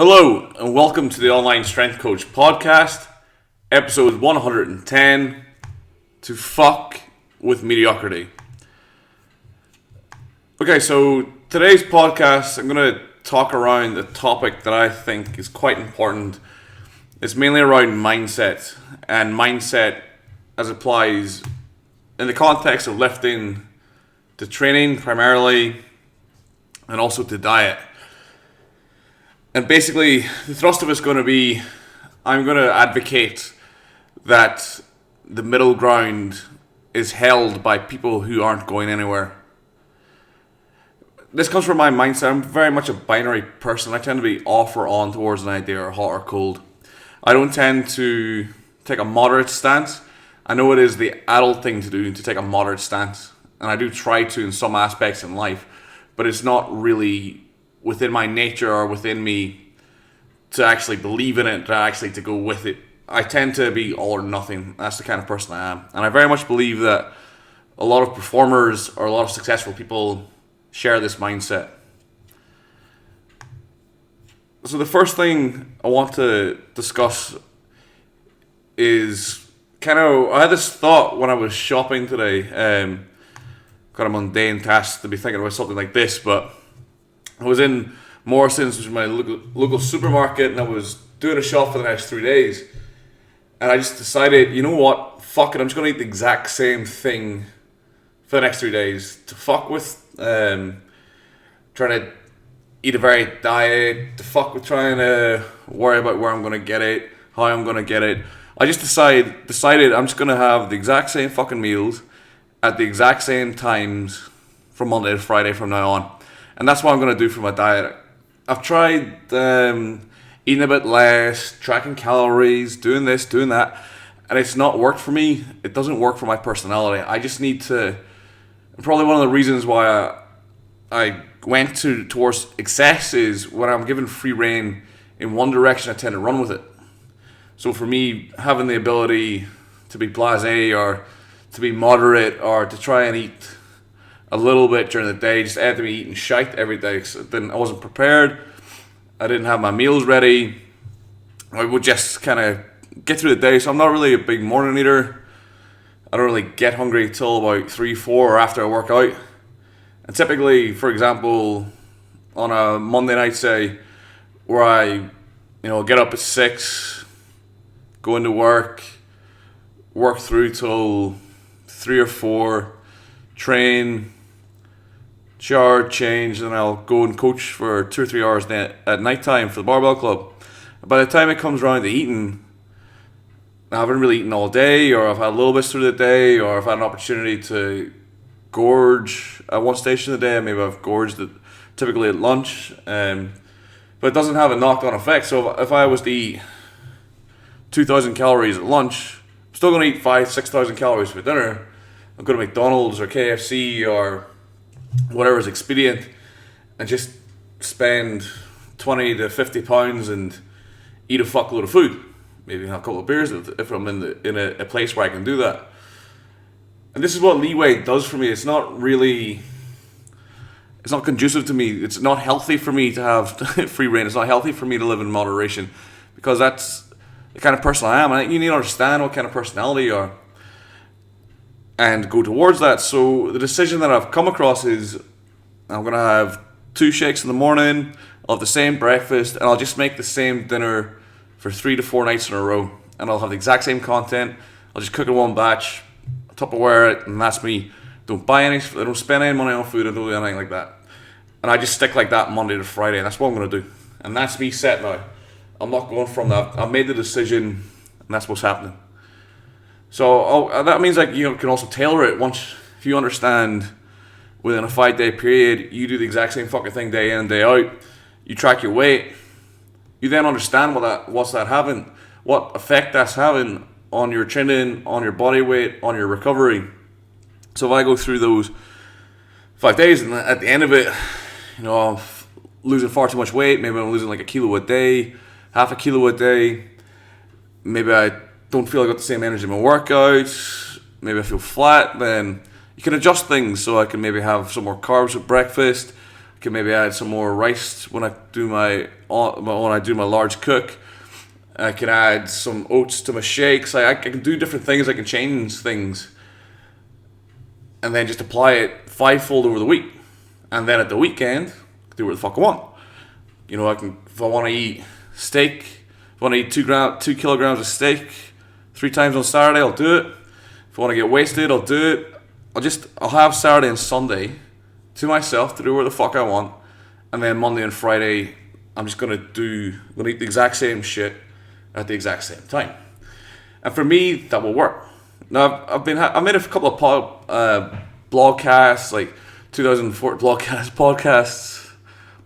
Hello, and welcome to the Online Strength Coach Podcast, episode 110, To Fuck with Mediocrity. Okay, so today's podcast, I'm going to talk around a topic that I think is quite important. It's mainly around mindset, and mindset as applies in the context of lifting to training primarily, and also to diet. And basically, the thrust of it's going to be, I'm going to advocate that the middle ground is held by people who aren't going anywhere. This comes from my mindset. I'm very much a binary person. I tend to be off or on towards an idea, or hot or cold. I don't tend to take a moderate stance. I know it is the adult thing to do, to take a moderate stance. And I do try to in some aspects in life, but it's not really within my nature or within me to actually believe in it, to go with it. I tend to be all or nothing. That's the kind of person I am. And I very much believe that a lot of performers or a lot of successful people share this mindset. So the first thing I want to discuss is I had this thought when I was shopping today. Kind of mundane task to be thinking about something like this, but I was in Morrison's, which is my local supermarket, and I was doing a shop for the next 3 days. And I just decided, you know what? Fuck it, I'm just going to eat the exact same thing for the next 3 days. To fuck with trying to eat a varied diet, to fuck with trying to worry about where I'm going to get it, how I'm going to get it. I just decided I'm just going to have the exact same fucking meals at the exact same times from Monday to Friday from now on. And that's what I'm going to do for my diet. I've tried eating a bit less, tracking calories, doing this, doing that, and it's not worked for me. It doesn't work for my personality. I just need to... Probably one of the reasons why I went towards excess is when I'm given free rein in one direction, I tend to run with it. So for me, having the ability to be blasé or to be moderate or to try and eat a little bit during the day, just had to be eating shite every day. So I wasn't prepared. I didn't have my meals ready. I would just kind of get through the day. So I'm not really a big morning eater. I don't really get hungry till about 3, 4 or after I work out. And typically, for example, on a Monday night, say, where I get up at 6, go into work through till 3 or 4, train, shower, change, and I'll go and coach for 2 or 3 hours at night time for the barbell club. By the time it comes around to eating, I haven't really eaten all day, or I've had a little bit through the day, or I've had an opportunity to gorge at one station of the day. Maybe I've gorged typically at lunch, but it doesn't have a knock-on effect. So if I was to eat 2,000 calories at lunch, I'm still going to eat 5,000-6,000 calories for dinner. I'll go to McDonald's or KFC or whatever is expedient and just spend 20 to 50 pounds and eat a fuckload of food. Maybe have a couple of beers if I'm in a place where I can do that. And this is what leeway does for me. It's not conducive to me. It's not healthy for me to have free reign. It's not healthy for me to live in moderation, because that's the kind of person I am. And you need to understand what kind of personality you are and go towards that. So the decision that I've come across is I'm going to have 2 shakes in the morning, I'll have the same breakfast, and I'll just make the same dinner for 3 to 4 nights in a row. And I'll have the exact same content. I'll just cook in one batch, Tupperware it, and that's me. I don't spend any money on food, I don't do anything like that. And I just stick like that Monday to Friday, and that's what I'm going to do. And that's me set now. I'm not going from that. I've made the decision, and that's what's happening. So that means you can also tailor it if you understand within a 5-day period, you do the exact same fucking thing day in and day out. You track your weight. You then understand what's that having, what effect that's having on your training, on your body weight, on your recovery. So if I go through those 5 days and at the end of it, I'm losing far too much weight. Maybe I'm losing like a kilo a day, half a kilo a day. Maybe I don't feel I got the same energy in my workouts. Maybe I feel flat. Then you can adjust things, so I can maybe have some more carbs with breakfast, can maybe add some more rice when I do my large cook. I can add some oats to my shakes. I can do different things. I can change things, and then just apply it fivefold over the week. And then at the weekend, do what the fuck I want. You know, if I want to eat steak, if I want to eat 2 kilograms of steak 3 times on Saturday, I'll do it. If I want to get wasted, I'll do it. I'll have Saturday and Sunday to myself to do what the fuck I want, and then Monday and Friday, I'm gonna eat the exact same shit at the exact same time. And for me, that will work. Now, I made a couple of blogcasts, like 2004 podcasts,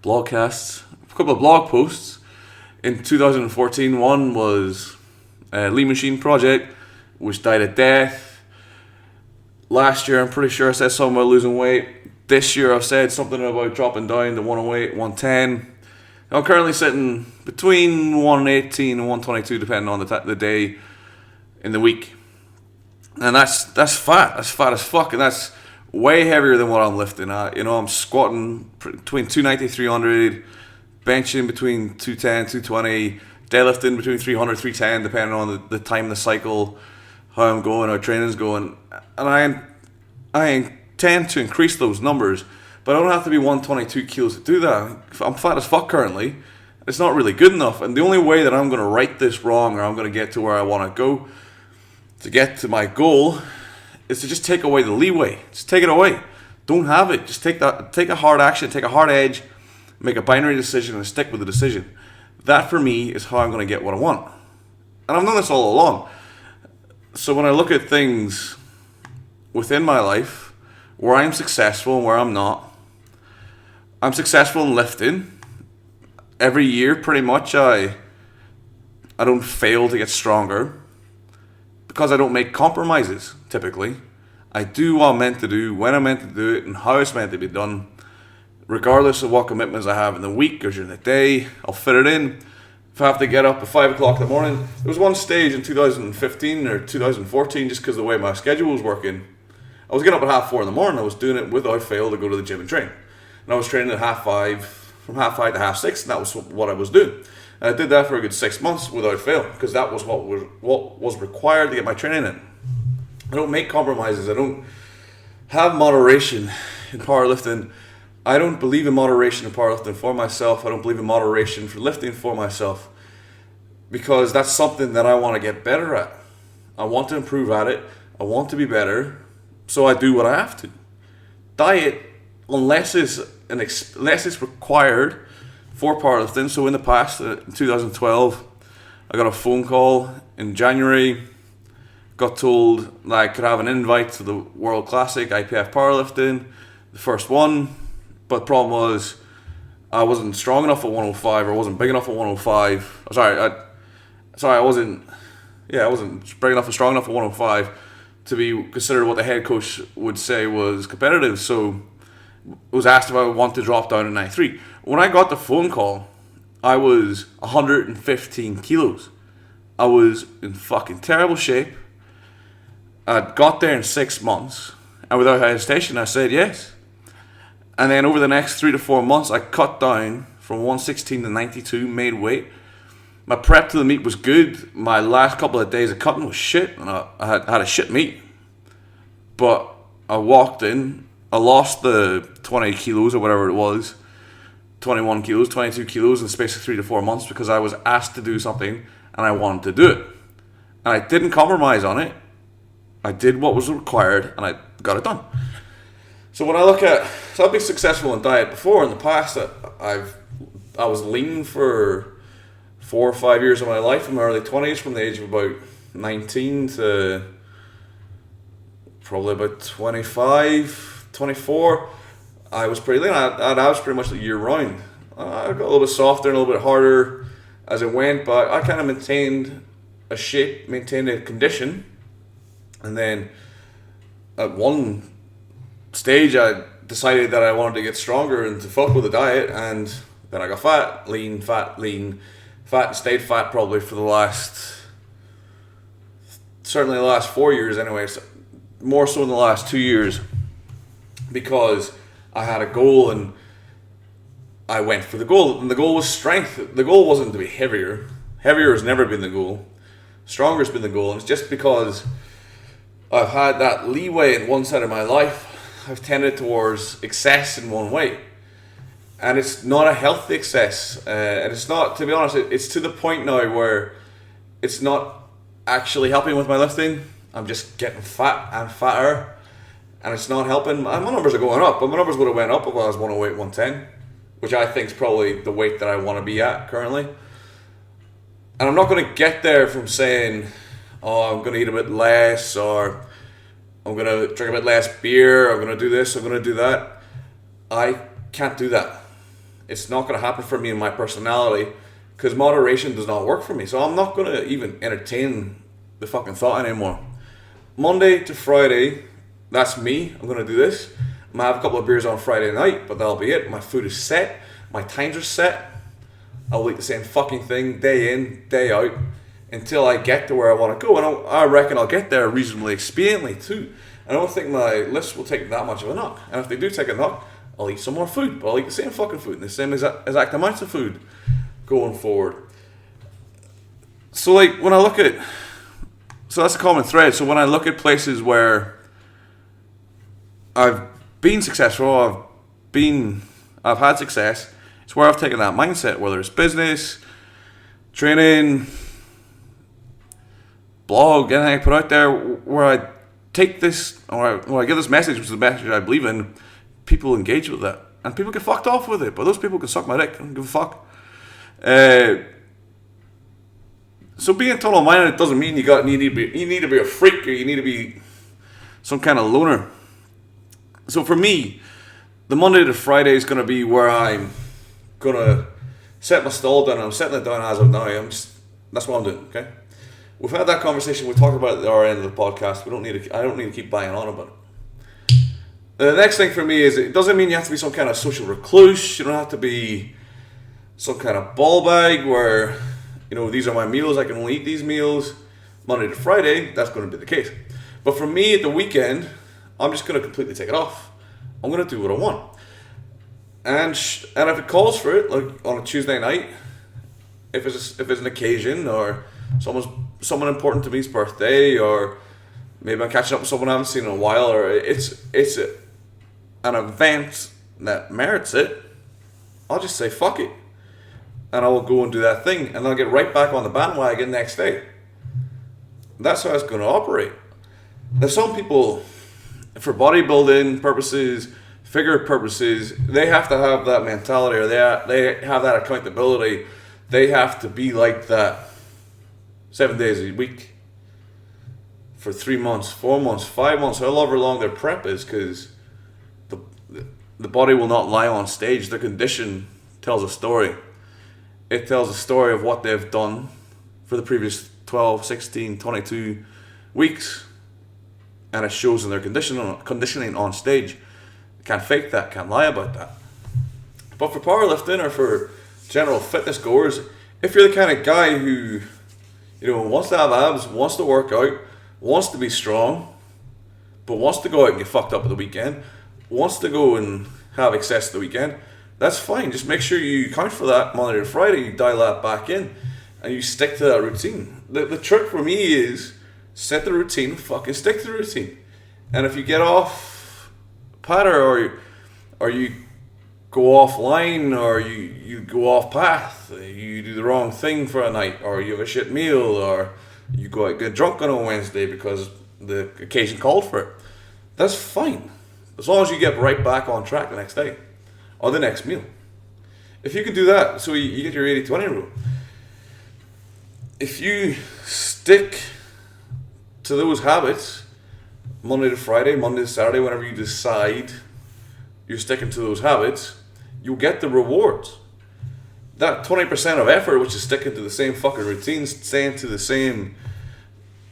a couple of blog posts in 2014. One was Lean Machine Project, which died a death. Last year, I'm pretty sure I said something about losing weight. This year, I've said something about dropping down to 108, 110. I'm currently sitting between 118 and 122, depending on the day in the week. And that's fat. That's fat as fuck, and that's way heavier than what I'm lifting at. You know, I'm squatting between 290, 300, benching between 210, 220, deadlifting between 300, 310, depending on the time of the cycle, how I'm going, how training's going. And I intend to increase those numbers, but I don't have to be 122 kilos to do that. I'm fat as fuck currently. It's not really good enough. And the only way that I'm going to right this wrong, or I'm going to get to where I want to go, to get to my goal, is to just take away the leeway. Just take it away. Don't have it. Just take a hard action, take a hard edge, make a binary decision, and stick with the decision. That for me is how I'm going to get what I want. And I've done this all along. So when I look at things within my life, where I'm successful and where I'm not, I'm successful in lifting. Every year, pretty much, I don't fail to get stronger because I don't make compromises, typically. I do what I'm meant to do, when I'm meant to do it, and how it's meant to be done. Regardless of what commitments I have in the week or during the day, I'll fit it in. If I have to get up at 5 o'clock in the morning, there was one stage in 2015 or 2014, just because of the way my schedule was working, I was getting up at 4:30 in the morning. I was doing it without fail to go to the gym and train. And I was training at 5:30, from 5:30 to 6:30, and that was what I was doing. And I did that for a good 6 months without fail, because that was what was required to get my training in. I don't make compromises. I don't have moderation in powerlifting. I don't believe in moderation in powerlifting for myself. I don't believe in moderation for lifting for myself, because that's something that I want to get better at. I want to improve at it. I want to be better, so I do what I have to. Diet, unless it's required for powerlifting. So in the past, in 2012, I got a phone call in January. Got told that I could have an invite to the World Classic IPF Powerlifting, the first one. But the problem was I wasn't strong enough at 105, or wasn't big enough at 105. I wasn't big enough and strong enough at 105 to be considered what the head coach would say was competitive. So I was asked if I would want to drop down to 93. When I got the phone call, I was 115 kilos. I was in fucking terrible shape. I got there in 6 months, and without hesitation, I said yes. And then over the next 3 to 4 months, I cut down from 116 to 92, made weight. My prep to the meet was good. My last couple of days of cutting was shit, and I had a shit meet. But I walked in, I lost the 20 kilos or whatever it was, 21 kilos, 22 kilos in the space of 3 to 4 months, because I was asked to do something and I wanted to do it. And I didn't compromise on it. I did what was required and I got it done. So when I look at, I've been successful in diet before. In the past, I was lean for 4 or 5 years of my life, in my early 20s, from the age of about 19 to probably about 25, 24. I was pretty lean. I was pretty much year round. I got a little bit softer and a little bit harder as it went, but I kind of maintained a shape, maintained a condition. And then at one stage, I decided that I wanted to get stronger and to fuck with the diet, and then I got fat, lean, and stayed fat probably for certainly the last 4 years anyways, more so in the last 2 years, because I had a goal, and I went for the goal, and the goal was strength. The goal wasn't to be heavier. Heavier has never been the goal. Stronger has been the goal, and it's just because I've had that leeway in one side of my life. I've tended towards excess in one way, and it's not a healthy excess. And it's not, to be honest, it's to the point now where it's not actually helping with my lifting. I'm just getting fat and fatter, and it's not helping. My numbers are going up, but my numbers would have went up if I was 108, 110, which I think is probably the weight that I want to be at currently. And I'm not going to get there from saying, oh, I'm going to eat a bit less, or I'm going to drink a bit less beer, I'm going to do this, I'm going to do that. I can't do that. It's not going to happen for me and my personality, because moderation does not work for me. So I'm not going to even entertain the fucking thought anymore. Monday to Friday, that's me. I'm going to do this. I might have a couple of beers on Friday night, but that'll be it. My food is set. My times are set. I'll eat the same fucking thing day in, day out, until I get to where I want to go. And I reckon I'll get there reasonably expediently too. I don't think my list will take that much of a knock. And if they do take a knock, I'll eat some more food. But I'll eat the same fucking food and the same exact amounts of food going forward. So like when I look at, so that's a common thread. So when I look at places where I've been successful, I've had success, it's where I've taken that mindset, whether it's business, training, blog, anything I put out there, where I take this, or I give this message, which is the message I believe in, people engage with that. And people get fucked off with it, but those people can suck my dick. I don't give a fuck. So being tunnel minded doesn't mean you need to be a freak, or you need to be some kind of loner. So for me, the Monday to Friday is going to be where I'm going to set my stall down. I'm setting it down as of now. That's what I'm doing. Okay. We've had that conversation. We talked about it at our end of the podcast. I don't need to keep banging on about it. The next thing for me is, it doesn't mean you have to be some kind of social recluse. You don't have to be some kind of ball bag where, these are my meals, I can only eat these meals. Monday to Friday, that's going to be the case. But for me, at the weekend, I'm just going to completely take it off. I'm going to do what I want. And if it calls for it, like on a Tuesday night, if it's an occasion, or someone important to me's birthday, or maybe I'm catching up with someone I haven't seen in a while, or it's an event that merits it, I'll just say fuck it, and I will go and do that thing, and I'll get right back on the bandwagon next day. That's how it's going to operate. Now, some people, for bodybuilding purposes, figure purposes, they have to have that mentality, or they have that accountability. They have to be like that 7 days a week for 3 months, 4 months, 5 months, however long their prep is, because the body will not lie on stage. The condition tells a story. It tells a story of what they've done for the previous 12, 16, 22 weeks, and it shows in their conditioning on stage. Can't fake that, can't lie about that. But for powerlifting, or for general fitness goers, if you're the kind of guy who wants to have abs, wants to work out, wants to be strong, but wants to go out and get fucked up at the weekend, wants to go and have excess at the weekend, that's fine. Just make sure you account for that Monday to Friday, you dial that back in, and you stick to that routine. The trick for me is set the routine, fucking stick to the routine. And if you get off patter, or you go offline, or you go off path, you do the wrong thing for a night, or you have a shit meal, or you go out get drunk on a Wednesday because the occasion called for it, that's fine, as long as you get right back on track the next day or the next meal. If you can do that, so you get your 80-20 rule. If you stick to those habits Monday to Friday, Monday to Saturday, whenever you decide you're sticking to those habits, you'll get the rewards. That 20% of effort, which is sticking to the same fucking routines, staying to the same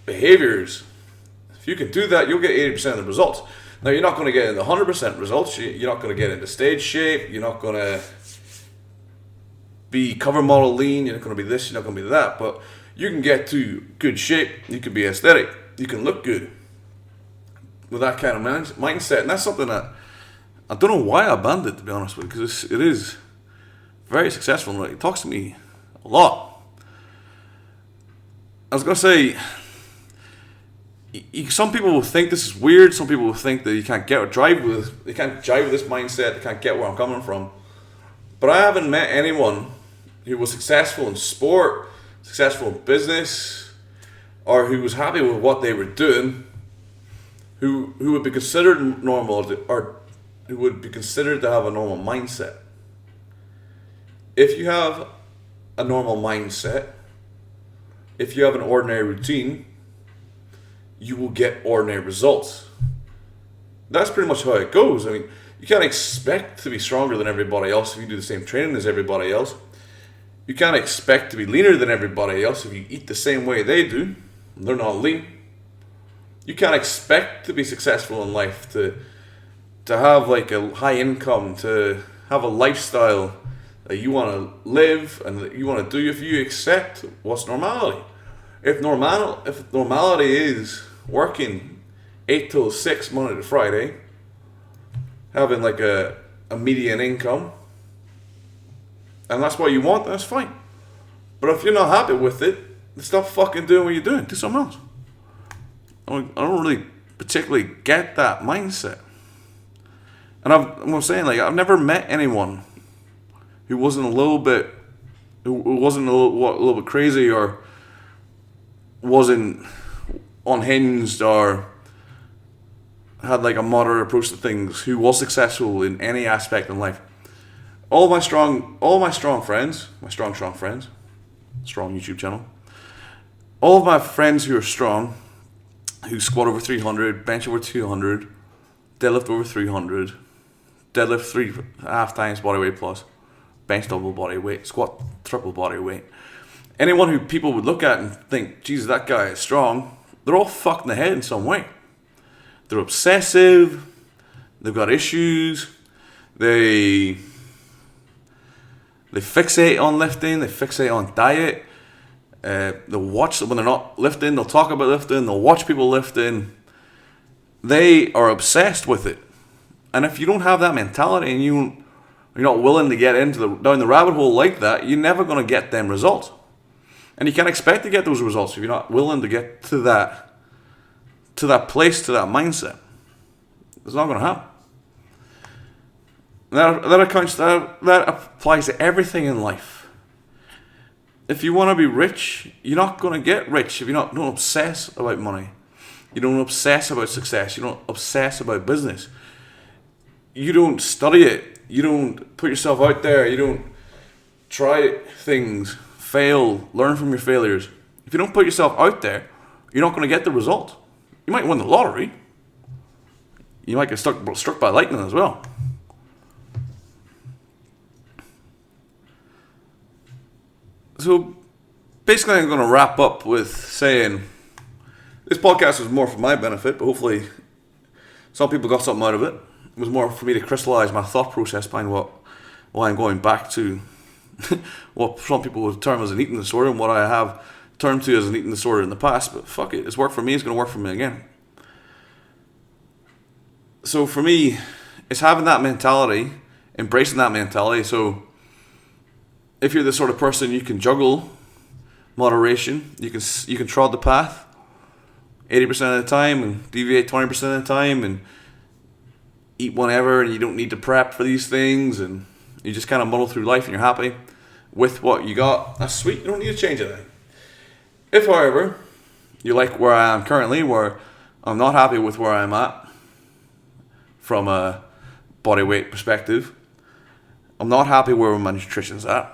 behaviors, if you can do that, you'll get 80% of the results. Now, you're not going to get into 100% results. You're not going to get into stage shape. You're not going to be cover model lean. You're not going to be this. You're not going to be that. But you can get to good shape. You can be aesthetic. You can look good with that kind of mindset. And that's something that I don't know why I banned it, to be honest with you, because it is very successful, and he talks to me a lot. I was gonna say, some people will think this is weird. Some people will think that you can't jive with this mindset. They can't get where I'm coming from. But I haven't met anyone who was successful in sport, successful in business, or who was happy with what they were doing, who would be considered normal, or who would be considered to have a normal mindset. If you have a normal mindset, if you have an ordinary routine, you will get ordinary results. That's pretty much how it goes. I mean, you can't expect to be stronger than everybody else if you do the same training as everybody else. You can't expect to be leaner than everybody else if you eat the same way they do. They're not lean. You can't expect to be successful in life, to have like a high income, to have a lifestyle that you want to live and that you want to do if you accept what's normality. If normality is working 8 till 6 Monday to Friday, having like a median income, and that's what you want, that's fine. But if you're not happy with it, then stop fucking doing what you're doing. Do something else. I don't really particularly get that mindset. And I'm saying, like, I've never met anyone who wasn't a little bit crazy, or wasn't unhinged, or had like a moderate approach to things, who was successful in any aspect in life. All my strong friends, strong YouTube channel, all of my friends who are strong, who squat over 300, bench over 200, deadlift over 300, deadlift 3.5 times body weight plus, bench double body weight, squat triple body weight. Anyone who people would look at and think, Jesus, that guy is strong, they're all fucked in the head in some way. They're obsessive, they've got issues, they fixate on lifting, they fixate on diet, they'll watch, when they're not lifting, they'll talk about lifting, they'll watch people lifting. They are obsessed with it. And if you don't have that mentality and you're not willing to get down the rabbit hole like that, you're never going to get them results. And you can't expect to get those results if you're not willing to get to that place, to that mindset. It's not going to happen. That applies to everything in life. If you want to be rich, you're not going to get rich if you don't obsess about money. You don't obsess about success. You don't obsess about business. You don't study it. You don't put yourself out there. You don't try things, fail, learn from your failures. If you don't put yourself out there, you're not going to get the result. You might win the lottery. You might get struck by lightning as well. So basically, I'm going to wrap up with saying this podcast was more for my benefit, but hopefully some people got something out of it. It was more for me to crystallize my thought process behind why I'm going back to what some people would term as an eating disorder, and what I have termed to as an eating disorder in the past. But fuck it, it's worked for me, it's going to work for me again. So for me, it's having that mentality, embracing that mentality. So if you're the sort of person, you can juggle moderation, you can trod the path 80% of the time and deviate 20% of the time and eat whenever, and you don't need to prep for these things, and you just kind of muddle through life and you're happy with what you got. That's sweet. You don't need to change anything. If, however, you like where I am currently, where I'm not happy with where I'm at from a body weight perspective, I'm not happy where my nutrition's at,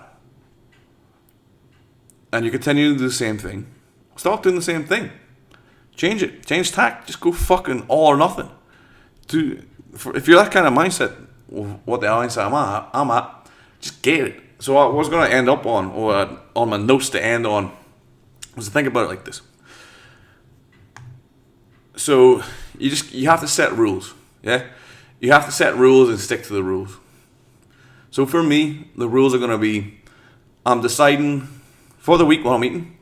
and you continue to do the same thing, stop doing the same thing. Change it. Change tack. Just go fucking all or nothing. If you're that kind of mindset, what the mindset I'm at, just get it. So what I was going to end up on, or on my notes to end on, was to think about it like this. So you have to set rules. Yeah? You have to set rules and stick to the rules. So for me, the rules are going to be, I'm deciding for the week what I'm eating,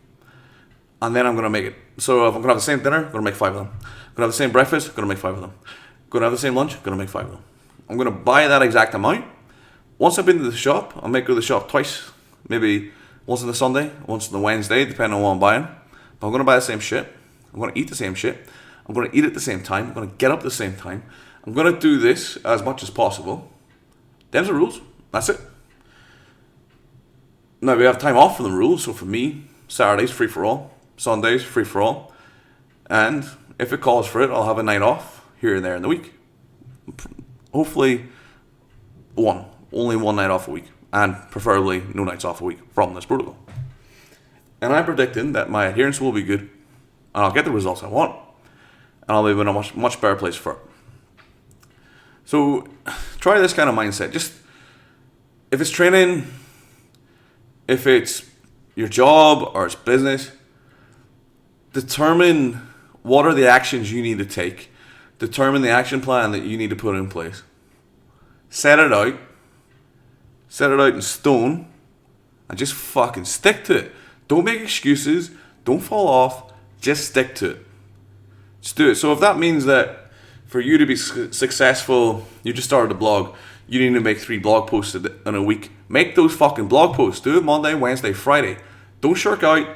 and then I'm going to make it. So if I'm going to have the same dinner, I'm going to make 5 of them. I'm going to have the same breakfast, I'm going to make 5 of them. I'm going to have the same lunch, I'm going to make 5 of them. I'm going to buy that exact amount, once I've been to the shop, I might go to the shop twice. Maybe once on the Sunday, once on the Wednesday, depending on what I'm buying. But I'm going to buy the same shit. I'm going to eat the same shit. I'm going to eat at the same time. I'm going to get up at the same time. I'm going to do this as much as possible. Them's the rules. That's it. Now, we have time off from the rules. So for me, Saturday's free for all. Sundays, free for all. And if it calls for it, I'll have a night off here and there in the week. Hopefully, only one night off a week. And preferably no nights off a week from this protocol. And I'm predicting that my adherence will be good. And I'll get the results I want. And I'll be in a much, much better place for it. So, try this kind of mindset. Just, if it's training, if it's your job or it's business, determine what are the actions you need to take. Determine the action plan that you need to put in place. Set it out. Set it out in stone. And just fucking stick to it. Don't make excuses. Don't fall off. Just stick to it. Just do it. So if that means that for you to be successful, you just started a blog, you need to make 3 blog posts in a week. Make those fucking blog posts. Do it Monday, Wednesday, Friday. Don't shirk out.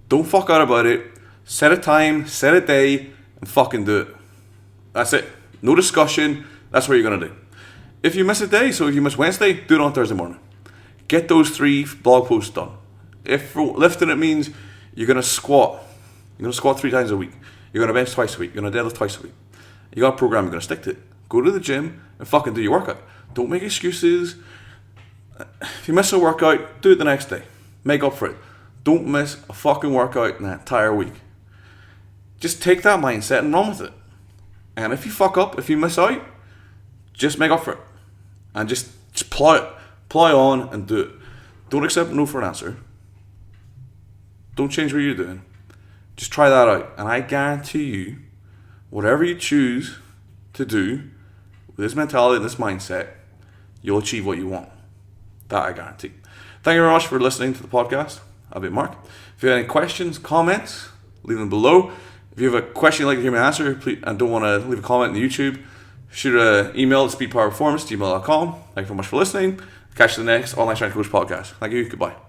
Don't fuck out about it. Set a time, set a day, and fucking do it. That's it. No discussion. That's what you're going to do. If you miss a day, so if you miss Wednesday, do it on Thursday morning. Get those 3 blog posts done. If for lifting it means you're going to squat. You're going to squat 3 times a week. You're going to bench twice a week. You're going to deadlift twice a week. You got a program, you're going to stick to it. Go to the gym and fucking do your workout. Don't make excuses. If you miss a workout, do it the next day. Make up for it. Don't miss a fucking workout in that entire week. Just take that mindset and run with it. And if you fuck up, if you miss out, just make up for it. And just plow it. Plow on and do it. Don't accept no for an answer. Don't change what you're doing. Just try that out. And I guarantee you, whatever you choose to do with this mentality and this mindset, you'll achieve what you want. That I guarantee. Thank you very much for listening to the podcast. I've been Mark. If you have any questions, comments, leave them below. If you have a question you'd like to hear me answer, please, and don't want to leave a comment on YouTube, shoot an email at speedpowerperformance@gmail.com. Thank you very much for listening. Catch you in the next Online Strength Coach podcast. Thank you. Goodbye.